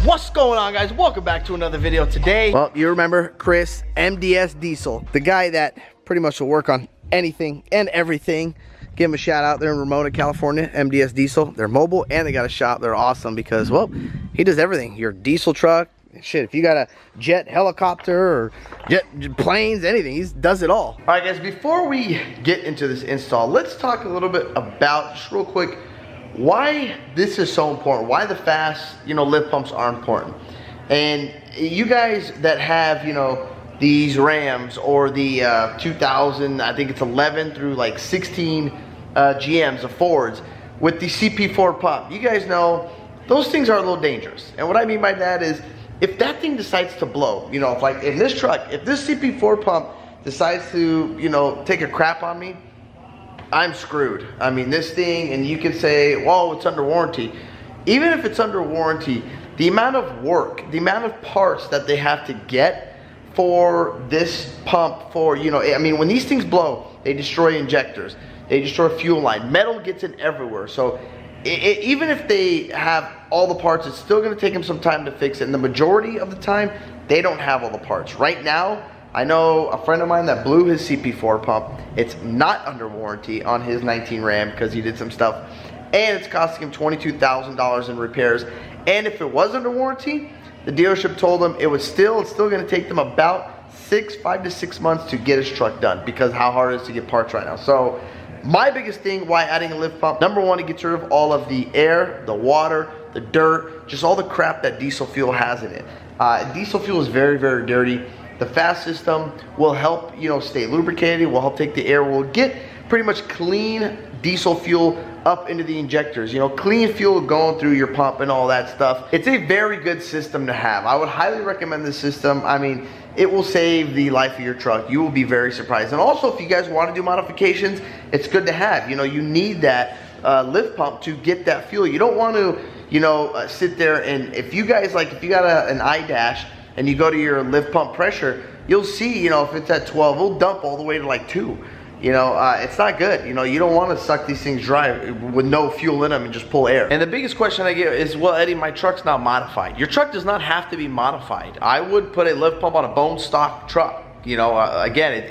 What's going on, guys? Welcome back to another video today. Well, you remember Chris, MDS Diesel, the guy that pretty much will work on anything and everything. Give him a shout out there in Ramona, California, MDS Diesel. They're mobile and they got a shop. They're awesome because, well, he does everything. Your diesel truck, shit, if you got a jet helicopter or jet planes, anything, he does it all. All right, guys, before we get into this install, let's talk a little bit about, just real quick, why this is so important, why the FASS, lift pumps are important. And you guys that have, these Rams or the 2000, I think it's 11 through like 16 GMs of Fords with the CP4 pump, you guys know those things are a little dangerous. And what I mean by that is, if that thing decides to blow, if like in this truck, if this CP4 pump decides to, take a crap on me, I'm screwed. I mean, this thing, and you can say, well, it's under warranty. Even if it's under warranty, the amount of work, the amount of parts that they have to get for this pump, when these things blow, they destroy injectors, they destroy fuel line, metal gets in everywhere. So even if they have all the parts, it's still gonna take them some time to fix it. And the majority of the time, they don't have all the parts. Right now, I know a friend of mine that blew his CP4 pump. It's not under warranty on his 19 Ram because he did some stuff, and it's costing him $22,000 in repairs. And if it was under warranty, the dealership told him it's still going to take them about 5 to 6 months to get his truck done because how hard it is to get parts right now. So my biggest thing why adding a lift pump, number one, it gets rid of all of the air, the water, the dirt, just all the crap that diesel fuel has in it. Diesel fuel is very, very dirty. The FASS system will help, stay lubricated, will help take the air, will get pretty much clean diesel fuel up into the injectors, clean fuel going through your pump and all that stuff. It's a very good system to have. I would highly recommend this system. I mean, it will save the life of your truck. You will be very surprised. And also, if you guys want to do modifications, it's good to have. You need that lift pump to get that fuel. You don't want to, sit there and if you got an iDash, and you go to your lift pump pressure, you'll see, if it's at 12, it'll dump all the way to like 2. It's not good. You don't want to suck these things dry with no fuel in them and just pull air. And the biggest question I get is, well, Eddie, my truck's not modified. Your truck does not have to be modified. I would put a lift pump on a bone stock truck. Again,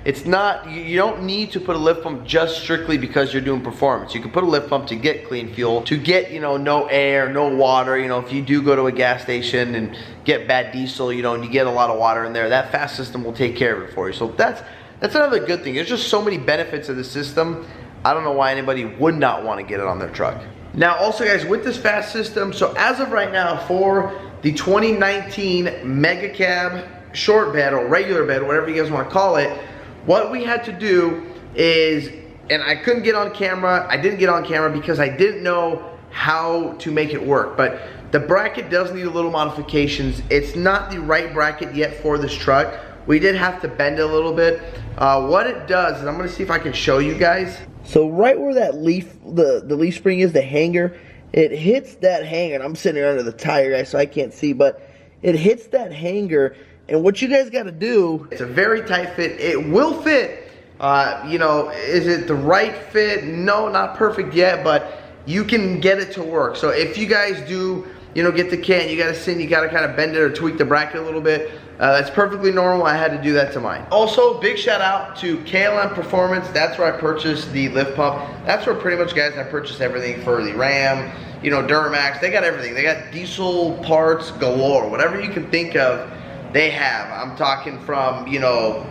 it's not, you don't need to put a lift pump just strictly because you're doing performance. You can put a lift pump to get clean fuel, to get, no air, no water. If you do go to a gas station and get bad diesel, and you get a lot of water in there, that FASS system will take care of it for you. So that's another good thing. There's just so many benefits of the system. I don't know why anybody would not want to get it on their truck. Now, also guys, with this FASS system, so as of right now, for the 2019 Mega Cab short bed or regular bed, whatever you guys want to call it, what we had to do is, and I couldn't get on camera, I didn't get on camera because I didn't know how to make it work, but the bracket does need a little modifications. It's not the right bracket yet for this truck. We did have to bend it a little bit. What it does, and I'm gonna see if I can show you guys. So right where that leaf, the leaf spring is, the hanger, it hits that hanger, and I'm sitting under the tire, guys, so I can't see, but it hits that hanger. And what you guys got to do, it's a very tight fit. It will fit. Is it the right fit? No, not perfect yet, but you can get it to work. So if you guys do, get the kit, you got to sit, you got to kind of bend it or tweak the bracket a little bit. That's perfectly normal. I had to do that to mine. Also, big shout out to KLM Performance. That's where I purchased the lift pump. That's where pretty much, guys, I purchased everything for the Ram, Duramax. They got everything. They got diesel parts galore. Whatever you can think of, they have. I'm talking from,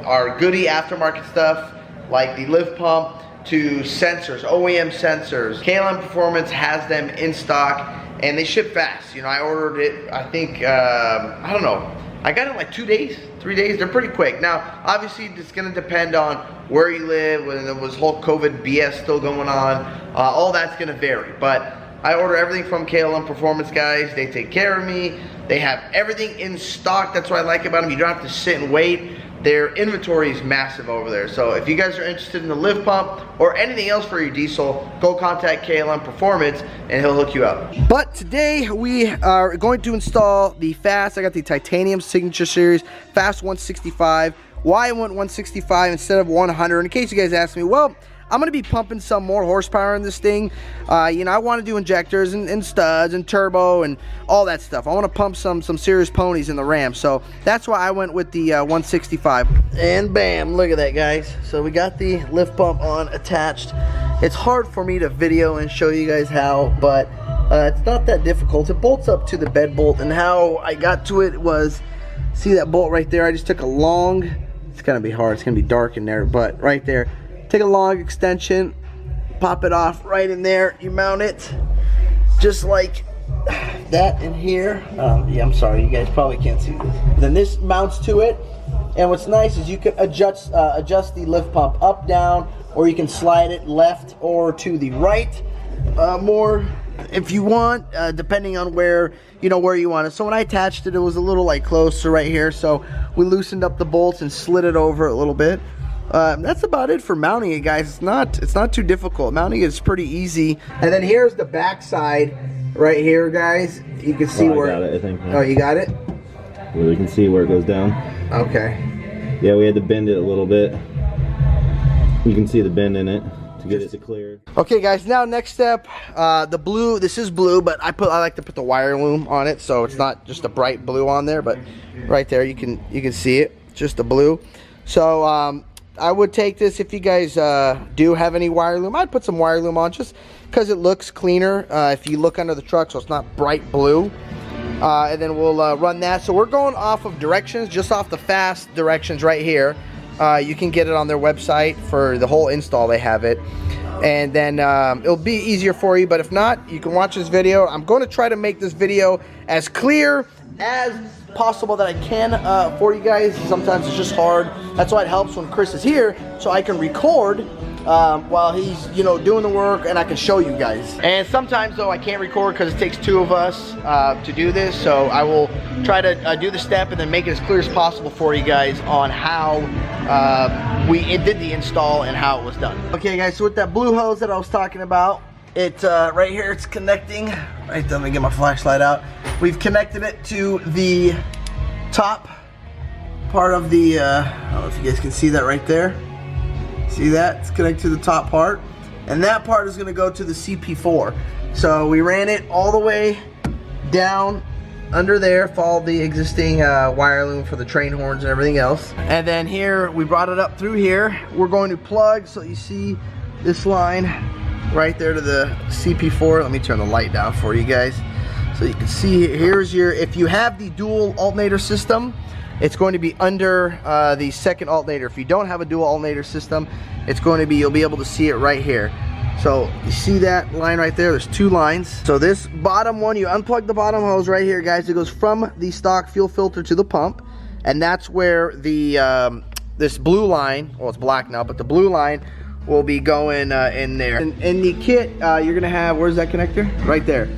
our goodie aftermarket stuff, like the lift pump, to sensors, OEM sensors. KLM Performance has them in stock, and they ship fast. I ordered it, I think, I don't know. I got it in like 2 days, 3 days. They're pretty quick. Now, obviously, it's going to depend on where you live, when there was whole COVID BS still going on. All that's going to vary, but I order everything from KLM Performance, guys. They take care of me. They have everything in stock. That's what I like about them. You don't have to sit and wait. Their inventory is massive over there. So if you guys are interested in the lift pump or anything else for your diesel, go contact KLM Performance and he'll hook you up. But today we are going to install the FASS. I got the Titanium Signature Series FASS 165. Why I went 165 instead of 100? In case you guys ask me, well, I'm gonna be pumping some more horsepower in this thing. You know, I want to do injectors and studs and turbo and all that stuff. I want to pump some serious ponies in the Ram, so that's why I went with the 165. And bam, look at that, guys. So we got the lift pump on attached. It's hard for me to video and show you guys how, but it's not that difficult. It bolts up to the bed bolt, and how I got to it was, see that bolt right there? I just took a long, it's gonna be hard, it's gonna be dark in there, but right there, take a long extension, pop it off right in there, you mount it just like that in here. Yeah, I'm sorry, you guys probably can't see this. Then this mounts to it, and what's nice is you can adjust the lift pump up, down, or you can slide it left or to the right more if you want, depending on where you want it. So when I attached it, it was a little like closer right here, so we loosened up the bolts and slid it over a little bit. That's about it for mounting it, guys. It's not too difficult. Mounting it is pretty easy. And then here's the back side right here, guys. You can see where I got it, I think. Oh, you got it? Well, you can see where it goes down. Okay. Yeah, we had to bend it a little bit. You can see the bend in it to get it to clear. Okay, guys, now next step, the blue. This is blue, but I like to put the wire loom on it, so it's not just a bright blue on there, but right there you can see it, just the blue. So I would take this, if you guys do have any wire loom, I'd put some wire loom on just because it looks cleaner if you look under the truck, so it's not bright blue. And then we'll run that. So we're going off of directions, just off the FASS directions right here. You can get it on their website for the whole install. They have it, and then it'll be easier for you. But if not, you can watch this video. I'm going to try to make this video as clear as possible that I can for you guys. Sometimes it's just hard. That's why it helps when Chris is here, so I can record while he's doing the work, and I can show you guys. And sometimes though I can't record because it takes two of us to do this, so I will try to do the step and then make it as clear as possible for you guys on how we did the install and how it was done. Okay, guys, so with that blue hose that I was talking about, it right here, it's connecting right there. Let me get my flashlight out. We've connected it to the top part of the I don't know if you guys can see that right there. See that? It's connected to the top part, and that part is going to go to the CP4. So we ran it all the way down under there, followed the existing wire loom for the train horns and everything else, and then here we brought it up through here. We're going to plug, so you see this line right there to the CP4. Let me turn the light down for you guys so you can see. Here's your, if you have the dual alternator system, it's going to be under the second alternator. If you don't have a dual alternator system, it's going to be, you'll be able to see it right here. So you see that line right there? There's two lines. So this bottom one, you unplug the bottom hose right here, guys. It goes from the stock fuel filter to the pump, and that's where the this blue line, well, it's black now, but the blue line will be going in there. And in the kit, you're gonna have, where's that connector? Right there.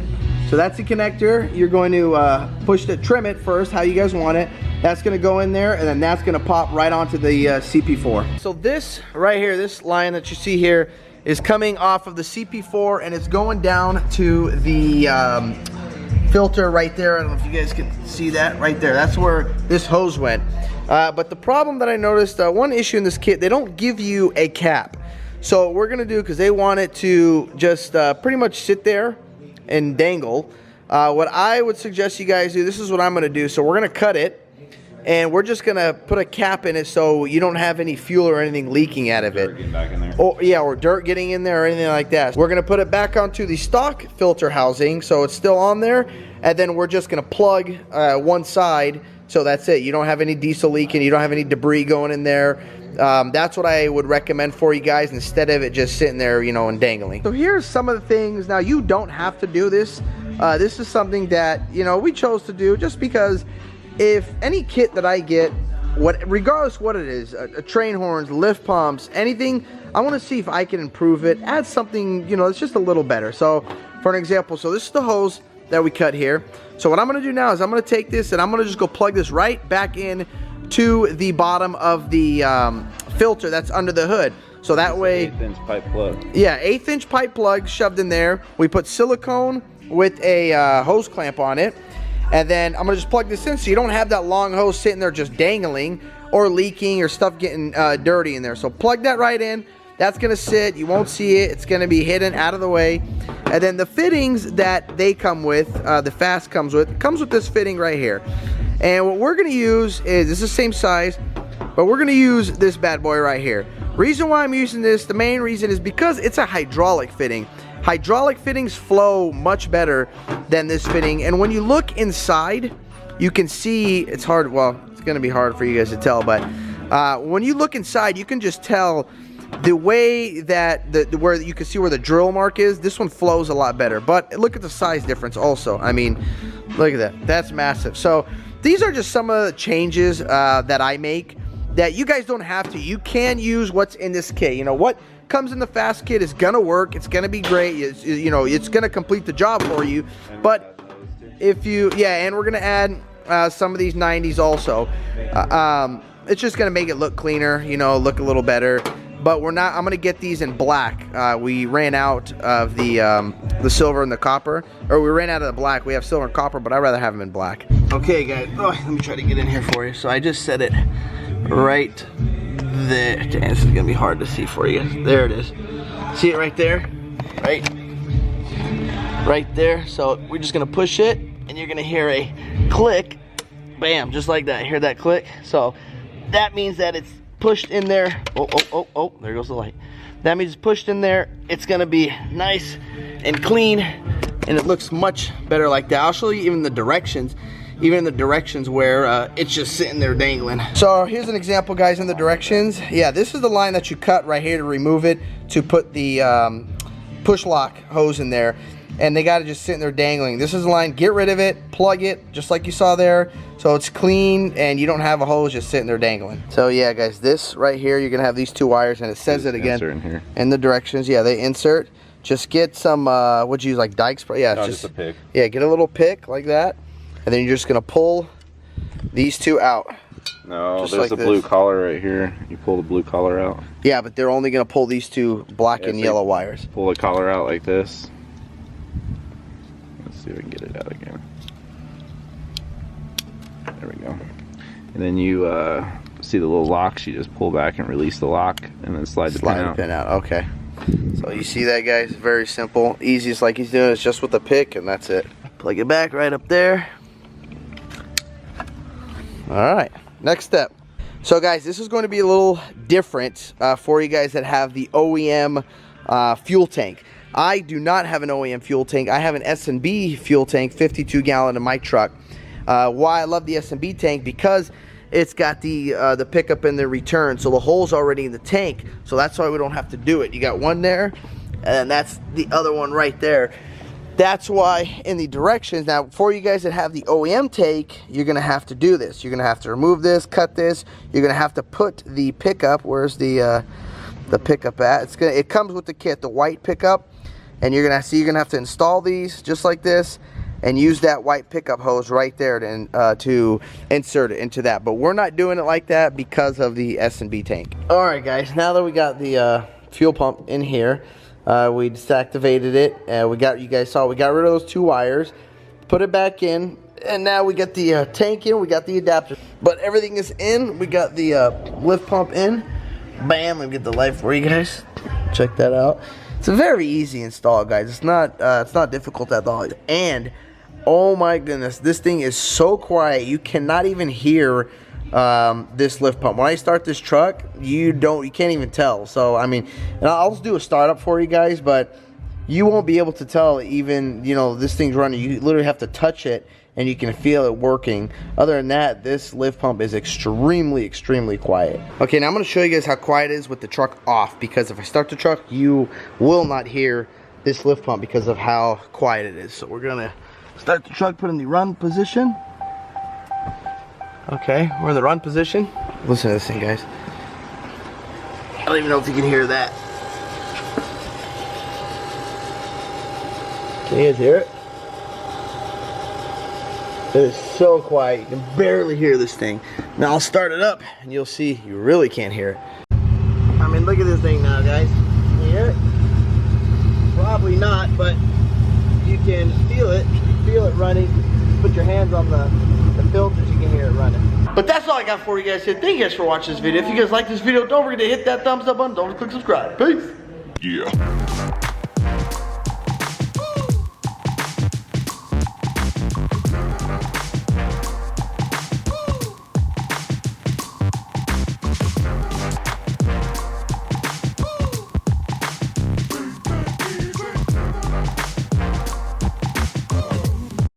So that's the connector. You're going to push the trim it first, how you guys want it. That's gonna go in there, and then that's gonna pop right onto the CP4. So this right here, this line that you see here, is coming off of the CP4, and it's going down to the filter right there. I don't know if you guys can see that right there. That's where this hose went. But the problem that I noticed, one issue in this kit, they don't give you a cap. So what we're gonna do, because they want it to just pretty much sit there and dangle, what I would suggest you guys do, this is what I'm gonna do. So we're gonna cut it, and we're just gonna put a cap in it so you don't have any fuel or anything leaking out of it. Dirt getting back in there. Or yeah, or dirt getting in there or anything like that. We're gonna put it back onto the stock filter housing, so it's still on there, and then we're just gonna plug one side, so that's it. You don't have any diesel leaking, you don't have any debris going in there. That's what I would recommend for you guys, instead of it just sitting there, and dangling. So here's some of the things. Now, you don't have to do this. This is something that we chose to do just because if any kit that I get, regardless what it is, a train horns, lift pumps, anything, I want to see if I can improve it, add something, it's just a little better. So for an example, so this is the hose that we cut here. So what I'm going to do now is I'm going to take this and I'm going to just go plug this right back in to the bottom of the filter that's under the hood. So that way, 1/8-inch pipe plug. Yeah, 1/8 inch pipe plug shoved in there. We put silicone with a hose clamp on it. And then I'm gonna just plug this in so you don't have that long hose sitting there just dangling or leaking or stuff getting dirty in there. So plug that right in. That's gonna sit, you won't see it, it's gonna be hidden out of the way. And then the fittings that they come with, the FASS comes with this fitting right here. And what we're gonna use is, this is the same size, but we're gonna use this bad boy right here. Reason why I'm using this, the main reason is because it's a hydraulic fitting. Hydraulic fittings flow much better than this fitting. And when you look inside, you can see, it's hard, well, it's gonna be hard for you guys to tell, but when you look inside, you can just tell the way that, where you can see where the drill mark is, this one flows a lot better. But look at the size difference also. I mean, look at that, that's massive. So these are just some of the changes that I make that you guys don't have to. You can use what's in this kit. You know, what comes in the FASS kit is gonna work, it's gonna be great, you know, it's gonna complete the job for you. But if you, yeah, and we're gonna add some of these 90s also. It's just gonna make it look cleaner, you know, look a little better. But we're not, I'm gonna get these in black. We ran out of the silver and the copper, or we ran out of the black. We have silver and copper, but I'd rather have them in black. Okay guys, oh, let me try to get in here for you. So I just set it right there. Damn, this is gonna be hard to see for you. There it is. See it right there? Right there. So we're just gonna push it, and you're gonna hear a click. Bam, just like that. Hear that click? So that means that it's pushed in there. Oh, there goes the light. That means it's pushed in there. It's gonna be nice and clean, and it looks much better like that. I'll show you even the directions, where it's just sitting there dangling. So here's an example, guys, in the directions. Yeah, this is the line that you cut right here to remove it, to put the push lock hose in there. And they got to just sit there dangling. This is the line, get rid of it, plug it, just like you saw there, so it's clean and you don't have a hose just sitting there dangling. So yeah guys, this right here, you're gonna have these two wires, and it says it again in here in the directions. Yeah, they insert. Just get some what'd you use, like Dyke spray? Yeah, just a pick. Yeah, get a little pick like that, and then you're just gonna pull these two out. No, just there's like a blue collar right here. You pull the blue collar out. Yeah, but they're only gonna pull these two black and yellow wires. Pull the collar out like this. See if I can get it out again. There we go. And then you see the little locks. You just pull back and release the lock, and then slide the pin out. Okay. So you see that, guys? Very simple, easiest like he's doing. It's just with a pick, and that's it. Plug it back right up there. All right. Next step. So guys, this is going to be a little different for you guys that have the OEM fuel tank. I do not have an OEM fuel tank. I have an S&B fuel tank, 52 gallon in my truck. Why I love the S&B tank? Because it's got the pickup and the return, so the hole's already in the tank, so that's why we don't have to do it. You got one there, and that's the other one right there. That's why in the directions, now for you guys that have the OEM tank, you're gonna have to do this. You're gonna have to remove this, cut this. You're gonna have to put the pickup, where's the pickup at? It comes with the kit, the white pickup. And you're gonna have to install these just like this, and use that white pickup hose right there to insert it into that. But we're not doing it like that because of the S&B tank. All right, guys. Now that we got the fuel pump in here, we just activated it, and you guys saw we got rid of those two wires, put it back in, and now we got the tank in. We got the adapter, but everything is in. We got the lift pump in. Bam! Let me get the light for you guys. Check that out. It's a very easy install, guys. It's not difficult at all. And oh my goodness, this thing is so quiet. You cannot even hear this lift pump. When I start this truck, you can't even tell. So I mean, and I'll just do a startup for you guys, but you won't be able to tell even, you know, this thing's running. You literally have to touch it and you can feel it working. Other than that, this lift pump is extremely quiet. Okay, now I'm gonna show you guys how quiet it is with the truck off, because if I start the truck, you will not hear this lift pump because of how quiet it is. So we're gonna start the truck, put in the run position. Okay, we're in the run position. Listen to this thing, guys. I don't even know if you can hear that. Can you guys hear it? It is so quiet, you can barely hear this thing. Now I'll start it up and you'll see you really can't hear it. I mean, look at this thing now, guys. Can you hear it? Probably not, but you can feel it. You can feel it running. Put your hands on the filters, you can hear it running. But that's all I got for you guys here. Thank you guys for watching this video. If you guys like this video, don't forget to hit that thumbs up button. Don't forget to click subscribe. Peace. Yeah.